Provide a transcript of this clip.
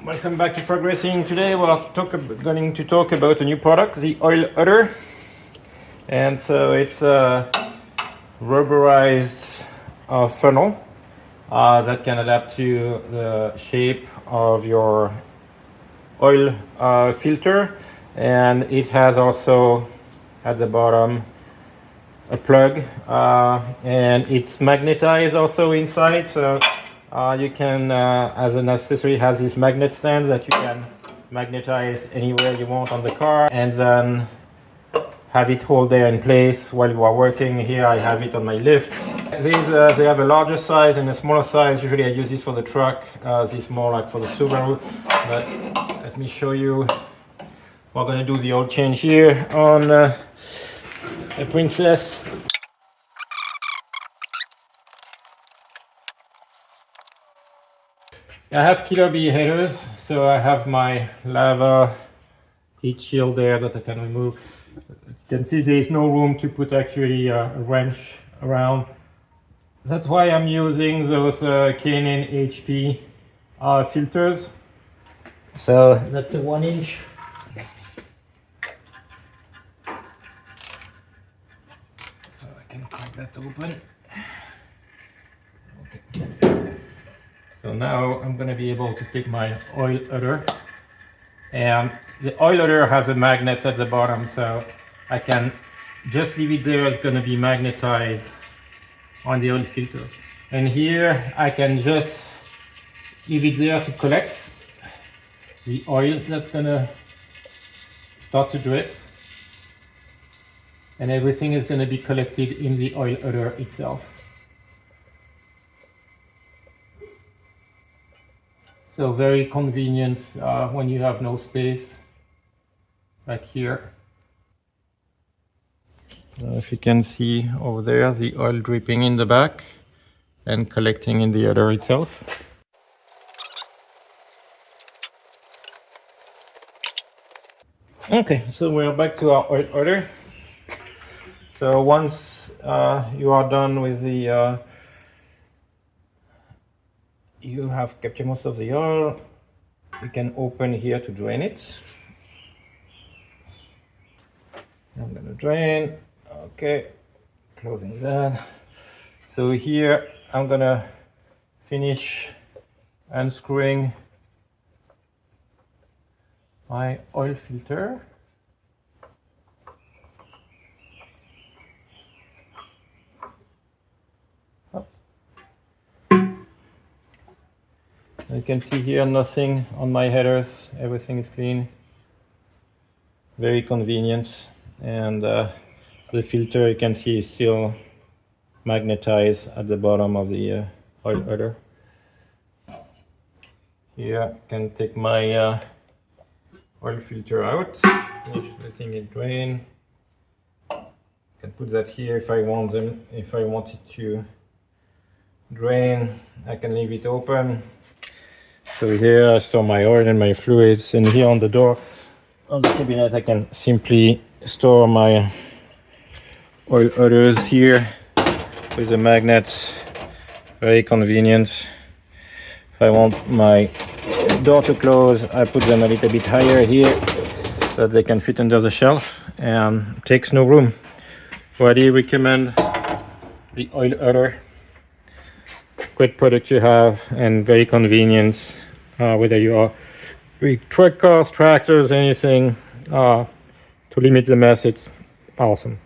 Welcome back to Frog Racing. Today we're going to talk about a new product, the oil udder. And so it's a rubberized funnel that can adapt to the shape of your oil filter. And it has also at the bottom a plug, and it's magnetized also inside. So you can, as an accessory, has this magnet stand that you can magnetize anywhere you want on the car, and then have it hold there in place while you are working. Here I have it on my lift. These they have a larger size and a smaller size. Usually I use this for the truck. This more like for the Subaru. But let me show you. We're going to do the oil change here on a Princess. I have KillerB headers, so I have my lava heat shield there that I can remove. You can see there is no room to put actually a wrench around. That's why I'm using those K&N HP filters. So that's a 1 inch. So I can crack that open. Okay. So now I'm going to be able to take my oil udder, and the oil udder has a magnet at the bottom, so I can just leave it there. It's going to be magnetized on the oil filter, and here I can just leave it there to collect the oil that's going to start to drip, and everything is going to be collected in the oil udder itself. So very convenient when you have no space, like here. If you can see over there, the oil dripping in the back and collecting in the udder itself. Okay, so we're back to our oil udder. So once you are done with the you have captured most of the oil, you can open here to drain it. I'm gonna drain. Okay, closing that. So here I'm gonna finish unscrewing my oil filter. You can see here nothing on my headers, everything is clean. Very convenient, and the filter you can see is still magnetized at the bottom of the oil udder. Here I can take my oil filter out, finish letting it drain. I can put that here if I want them. If I want it to drain, I can leave it open. So here I store my oil and my fluids, and here on the door of the cabinet I can simply store my oil udders here with a magnet. Very convenient. If I want my door to close, I put them a little bit higher here so that they can fit under the shelf and takes no room. So I do recommend the oil udder. Great product to have and very convenient, whether you are big truck cars, tractors, anything, to limit the mess. It's awesome.